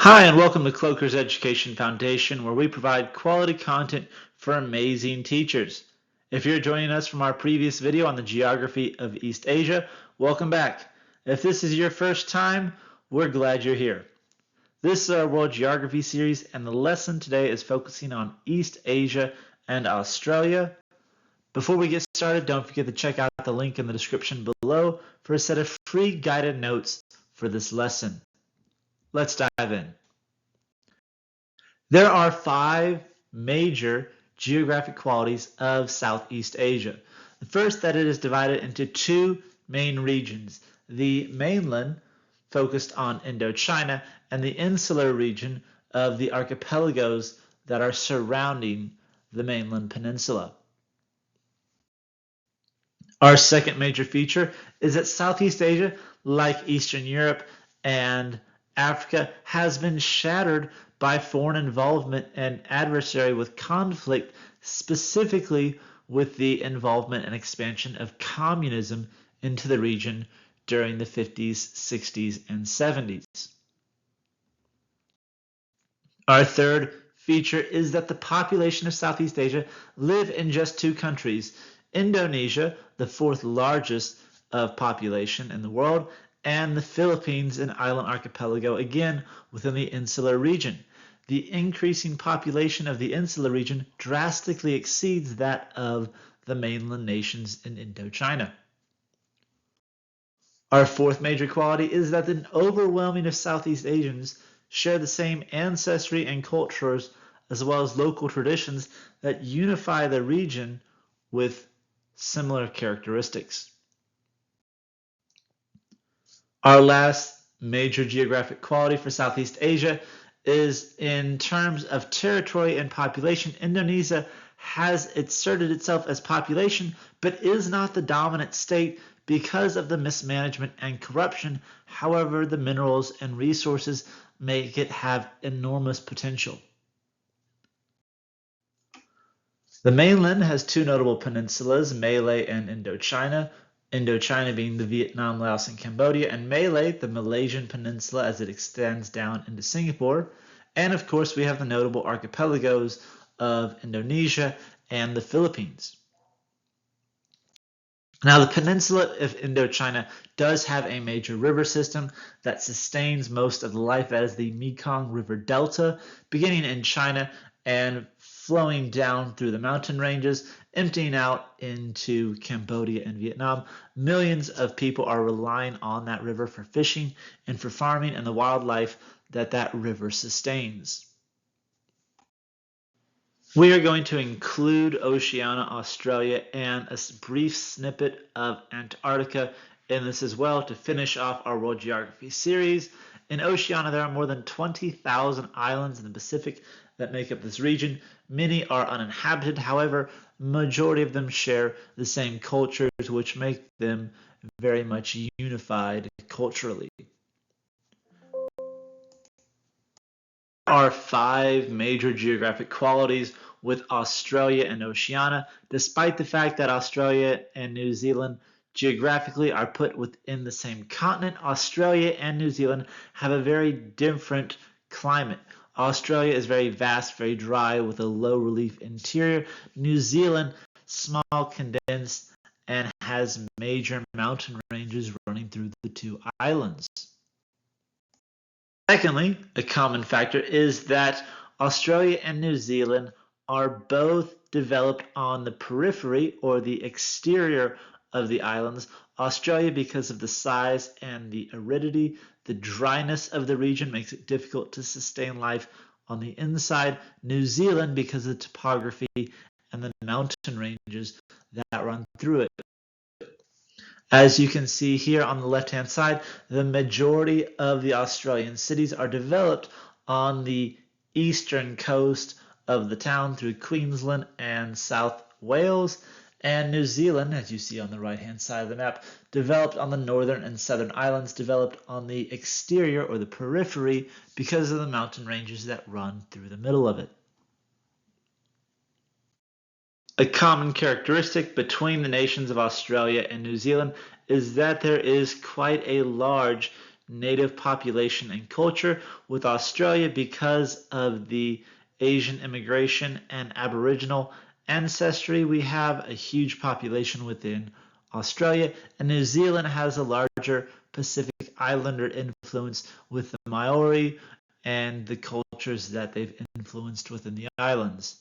Hi, and welcome to Kloeker's Education Foundation, where we provide quality content for amazing teachers. If you're joining us from our previous video on the geography of East Asia, welcome back. If this is your first time, we're glad you're here. This is our World Geography series, and the lesson today is focusing on East Asia and Australia. Before we get started, don't forget to check out the link in the description below for a set of free guided notes for this lesson. Let's dive in. There are 5 major geographic qualities of Southeast Asia. The first, that it is divided into 2 main regions, the mainland, focused on Indochina, and the insular region of the archipelagos that are surrounding the mainland peninsula. Our second major feature is that Southeast Asia, like Eastern Europe and Africa, has been shattered by foreign involvement and adversary with conflict, specifically with the involvement and expansion of communism into the region during the 50s, 60s, and 70s. Our third feature is that the population of Southeast Asia live in just 2 countries, Indonesia, the 4th largest of population in the world, and the Philippines, an island archipelago, again within the insular region. The increasing population of the insular region drastically exceeds that of the mainland nations in Indochina. Our fourth major quality is that an overwhelming of Southeast Asians share the same ancestry and cultures, as well as local traditions that unify the region with similar characteristics. Our last major geographic quality for Southeast Asia is in terms of territory and population. Indonesia has asserted itself as population, but is not the dominant state because of the mismanagement and corruption. However, the minerals and resources make it have enormous potential. The mainland has 2 notable peninsulas, Malay and Indochina. Indochina being the Vietnam, Laos, and Cambodia, and Malay, the Malaysian peninsula as it extends down into Singapore. And of course, we have the notable archipelagos of Indonesia and the Philippines. Now, the peninsula of Indochina does have a major river system that sustains most of the life. That is the Mekong River Delta, beginning in China and flowing down through the mountain ranges, emptying out into Cambodia and Vietnam. Millions of people are relying on that river for fishing and for farming and the wildlife that river sustains. We are going to include Oceania, Australia, and a brief snippet of Antarctica in this as well to finish off our World Geography series. In Oceania, there are more than 20,000 islands in the Pacific that make up this region. Many are uninhabited. However, majority of them share the same cultures, which make them very much unified culturally. There are 5 major geographic qualities with Australia and Oceania, despite the fact that Australia and New Zealand geographically are put within the same continent. Australia and New Zealand have a very different climate. Australia is very vast, very dry, with a low relief interior. New Zealand, small, condensed, and has major mountain ranges running through the 2 islands. Secondly, a common factor is that Australia and New Zealand are both developed on the periphery or the exterior of the islands. Australia, because of the size and the aridity, the dryness of the region makes it difficult to sustain life on the inside. New Zealand, because of the topography and the mountain ranges that run through it. As you can see here on the left-hand side, the majority of the Australian cities are developed on the eastern coast of the town through Queensland and South Wales, and New Zealand, as you see on the right-hand side of the map, developed on the northern and southern islands, developed on the exterior or the periphery because of the mountain ranges that run through the middle of it. A common characteristic between the nations of Australia and New Zealand is that there is quite a large native population and culture. With Australia, because of the Asian immigration and Aboriginal ancestry, we have a huge population within Australia, and New Zealand has a larger Pacific Islander influence with the Maori and the cultures that they've influenced within the islands.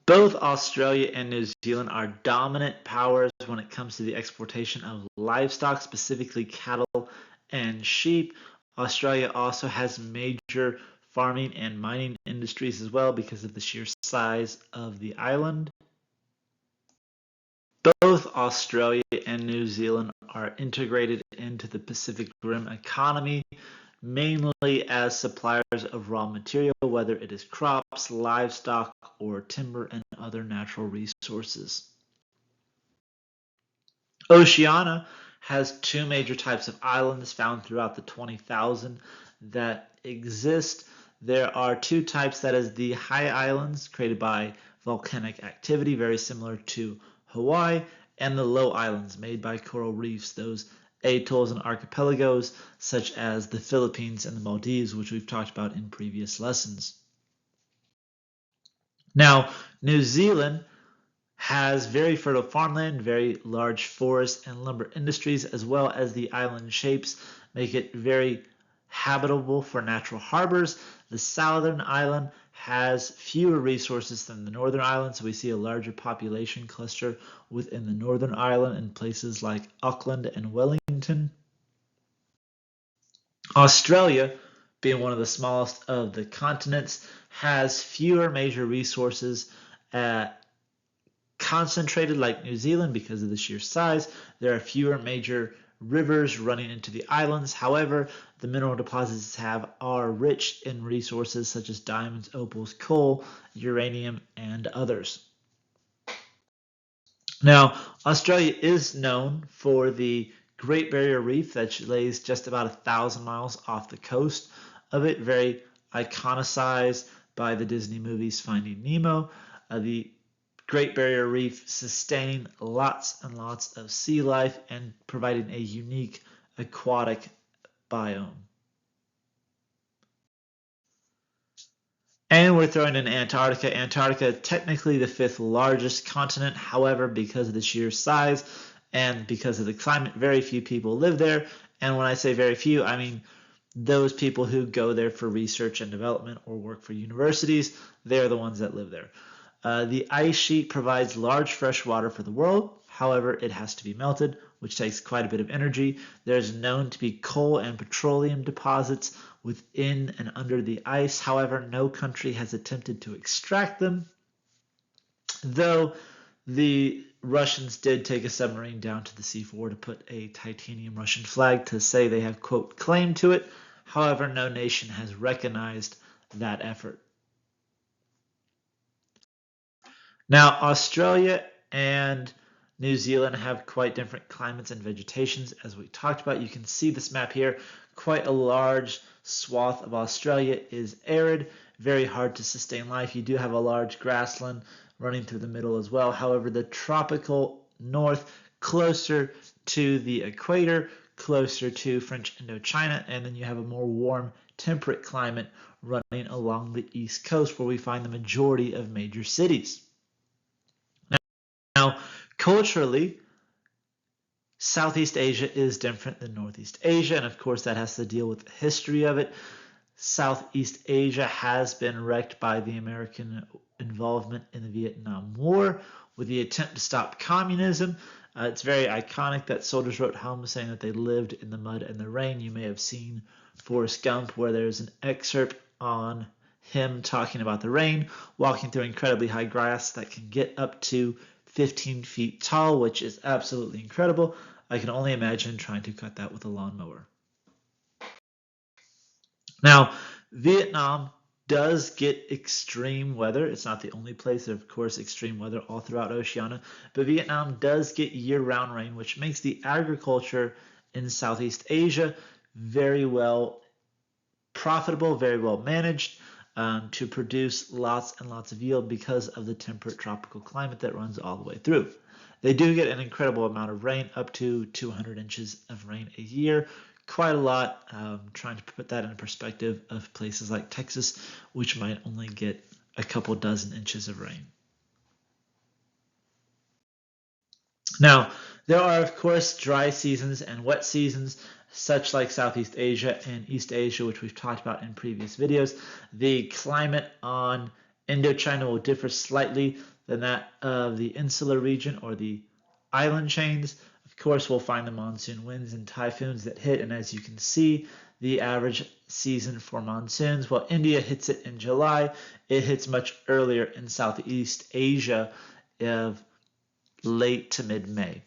Both Australia and New Zealand are dominant powers when it comes to the exportation of livestock, specifically cattle and sheep. Australia also has major farming and mining industries as well because of the sheer size of the island. Both Australia and New Zealand are integrated into the Pacific Rim economy, mainly as suppliers of raw material, whether it is crops, livestock, or timber and other natural resources. Oceania has two major types of islands found throughout the 20,000 that exist. There are two types, that is the high islands created by volcanic activity, very similar to Hawaii, and the low islands made by coral reefs, those atolls and archipelagos such as the Philippines and the Maldives, which we've talked about in previous lessons. Now, New Zealand has very fertile farmland, very large forests and lumber industries, as well as the island shapes make it very habitable for natural harbors. The southern island has fewer resources than the northern island, so we see a larger population cluster within the northern island in places like Auckland and Wellington. Australia, being one of the smallest of the continents, has fewer major resources concentrated like New Zealand because of the sheer size. There are fewer major rivers running into the islands. However, the mineral deposits are rich in resources such as diamonds, opals, coal, uranium, and others. Now, Australia is known for the Great Barrier Reef that lays just about 1,000 miles off the coast of it, very iconicized by the Disney movies Finding Nemo. The Great Barrier Reef sustaining lots and lots of sea life and providing a unique aquatic biome. And we're throwing in Antarctica. Antarctica, technically the fifth largest continent. However, because of the sheer size and because of the climate, very few people live there. And when I say very few, I mean those people who go there for research and development or work for universities. They're the ones that live there. The ice sheet provides large fresh water for the world. However, it has to be melted, which takes quite a bit of energy. There's known to be coal and petroleum deposits within and under the ice. However, no country has attempted to extract them, though the Russians did take a submarine down to the seafloor to put a titanium Russian flag to say they have, quote, claim to it. However, no nation has recognized that effort. Now, Australia and New Zealand have quite different climates and vegetations, as we talked about. You can see this map here. Quite a large swath of Australia is arid, very hard to sustain life. You do have a large grassland running through the middle as well. However, the tropical north, closer to the equator, closer to French Indochina, and then you have a more warm, temperate climate running along the east coast where we find the majority of major cities. Now, culturally, Southeast Asia is different than Northeast Asia, and of course that has to deal with the history of it. Southeast Asia has been wrecked by the American involvement in the Vietnam War with the attempt to stop communism. It's very iconic that soldiers wrote home saying that they lived in the mud and the rain. You may have seen Forrest Gump, where there's an excerpt on him talking about the rain, walking through incredibly high grass that can get up to 15 feet tall, which is absolutely incredible. I can only imagine trying to cut that with a lawnmower. Now, Vietnam does get extreme weather. It's not the only place. There's, of course, extreme weather all throughout Oceania, but Vietnam does get year-round rain, which makes the agriculture in Southeast Asia very well profitable, very well managed, to produce lots and lots of yield because of the temperate tropical climate that runs all the way through. They do get an incredible amount of rain, up to 200 inches of rain a year. Quite a lot. Trying to put that in perspective of places like Texas, which might only get a couple dozen inches of rain. Now, there are, of course, dry seasons and wet seasons, such like Southeast Asia and East Asia, which we've talked about in previous videos. The climate on Indochina will differ slightly than that of the insular region or the island chains. Of course, we'll find the monsoon winds and typhoons that hit, and as you can see, the average season for monsoons, while India hits it in July, it hits much earlier in Southeast Asia of late to mid-May.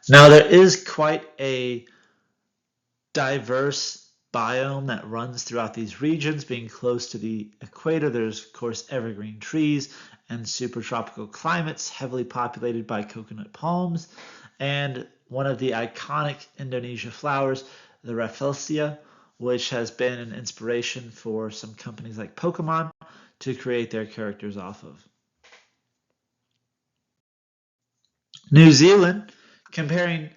Now, there is quite a diverse biome that runs throughout these regions. Being close to the equator, there's, of course, evergreen trees and supertropical climates heavily populated by coconut palms. And one of the iconic Indonesia flowers, the Rafflesia, which has been an inspiration for some companies like Pokemon to create their characters off of. New Zealand, comparing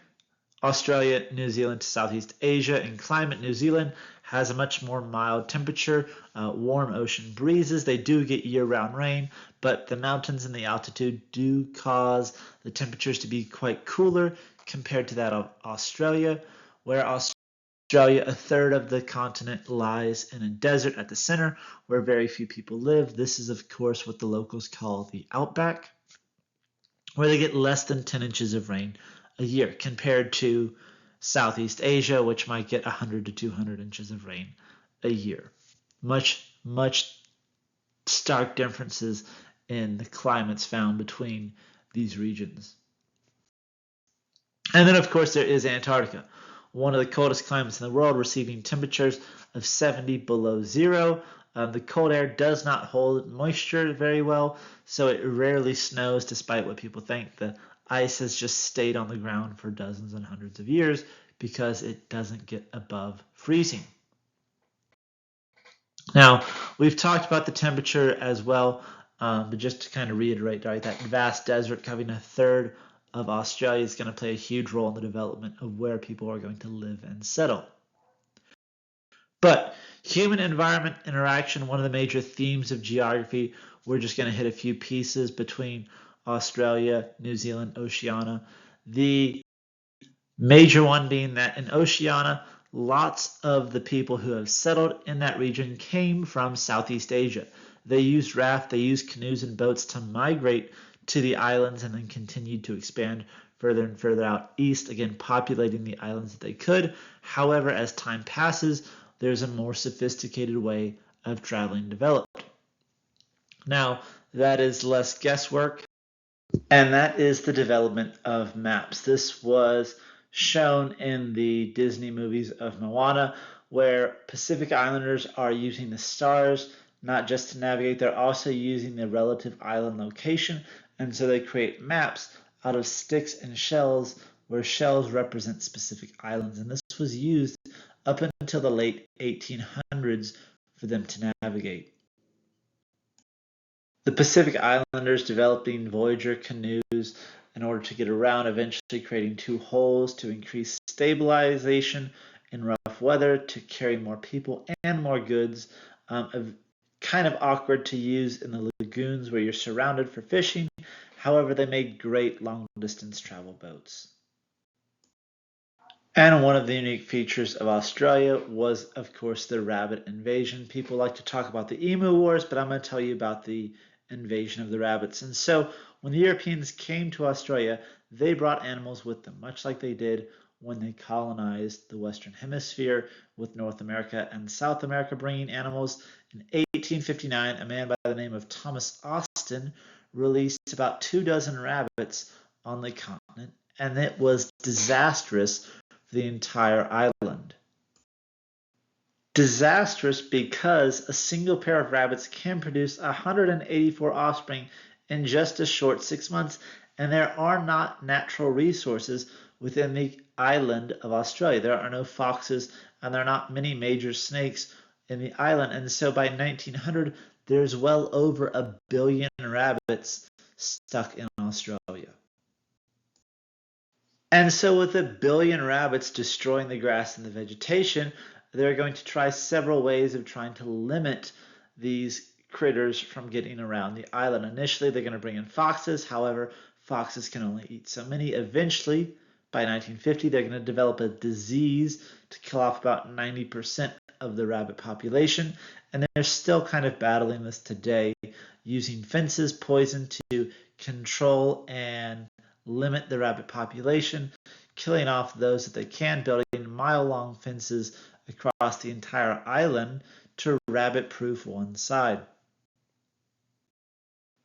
Australia, New Zealand to Southeast Asia in climate, New Zealand has a much more mild temperature, warm ocean breezes. They do get year-round rain, but the mountains and the altitude do cause the temperatures to be quite cooler compared to that of Australia, where Australia, a third of the continent lies in a desert at the center where very few people live. This is, of course, what the locals call the outback, where they get less than 10 inches of rain a year compared to Southeast Asia, which might get 100 to 200 inches of rain a year. Much stark differences in the climates found between these regions. And then, of course, there is Antarctica, one of the coldest climates in the world, receiving temperatures of 70 below zero. The cold air does not hold moisture very well, so it rarely snows, despite what people think. The ice has just stayed on the ground for dozens and hundreds of years because it doesn't get above freezing. Now, we've talked about the temperature as well, but just to kind of reiterate, right, that vast desert covering a third of Australia is going to play a huge role in the development of where people are going to live and settle. But human-environment interaction, one of the major themes of geography, we're just going to hit a few pieces between Australia, New Zealand, Oceania. The major one being that in Oceania, lots of the people who have settled in that region came from Southeast Asia. They used raft, they used canoes and boats to migrate to the islands and then continued to expand further and further out east, again populating the islands that they could. However, as time passes, there's a more sophisticated way of traveling developed. Now, that is less guesswork, and that is the development of maps. This was shown in the Disney movies of Moana, where Pacific Islanders are using the stars not just to navigate, they're also using the relative island location, and so they create maps out of sticks and shells, where shells represent specific islands, and this was used up until the late 1800s for them to navigate. The Pacific Islanders developing Voyager canoes in order to get around, eventually creating two hulls to increase stabilization in rough weather, to carry more people and more goods. Kind of awkward to use in the lagoons where you're surrounded for fishing. However, they made great long-distance travel boats. And one of the unique features of Australia was, of course, the rabbit invasion. People like to talk about the emu wars, but I'm going to tell you about the invasion of the rabbits. And so when the Europeans came to Australia, they brought animals with them, much like they did when they colonized the Western Hemisphere with North America and South America, bringing animals. In 1859, a man by the name of Thomas Austin released about 24 rabbits on the continent, and it was disastrous for the entire island. Disastrous because a single pair of rabbits can produce 184 offspring in just a short 6 months, and there are not natural resources within the island of Australia. There are no foxes, and there are not many major snakes in the island, and so by 1900, there's well over 1 billion rabbits stuck in Australia. And so with 1 billion rabbits destroying the grass and the vegetation, they're going to try several ways of trying to limit these critters from getting around the island. Initially, they're going to bring in foxes. However, foxes can only eat so many. Eventually, by 1950, they're going to develop a disease to kill off about 90% of the rabbit population. And they're still kind of battling this today, using fences, poison to control and limit the rabbit population, killing off those that they can, building mile-long fences across the entire island to rabbit-proof one side.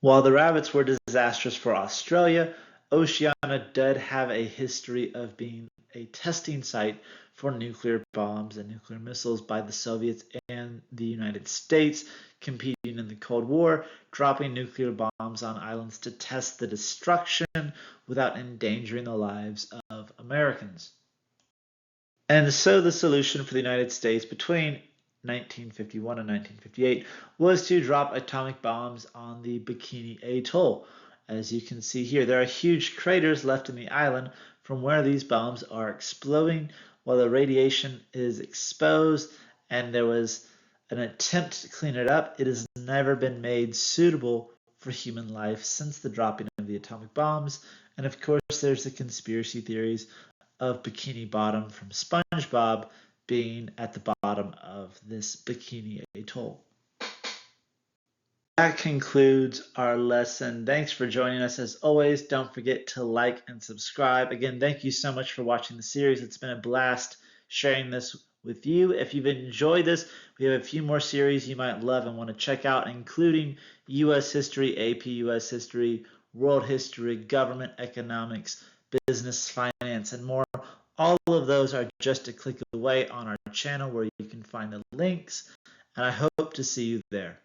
While the rabbits were disastrous for Australia, Oceania did have a history of being a testing site for nuclear bombs and nuclear missiles by the Soviets and the United States, competing in the Cold War, dropping nuclear bombs on islands to test the destruction without endangering the lives of Americans. And so the solution for the United States between 1951 and 1958 was to drop atomic bombs on the Bikini Atoll. As you can see here, there are huge craters left in the island from where these bombs are exploding while the radiation is exposed, and there was an attempt to clean it up. It has never been made suitable for human life since the dropping of the atomic bombs. And of course, there's the conspiracy theories of Bikini Bottom from SpongeBob being at the bottom of this Bikini Atoll. That concludes our lesson. Thanks for joining us. As always, don't forget to like and subscribe. Again, thank you so much for watching the series. It's been a blast sharing this with you. If you've enjoyed this, we have a few more series you might love and want to check out, including U.S. history, AP U.S. history, world history, government economics, business, finance, and more. All of those are just a click away on our channel where you can find the links, and I hope to see you there.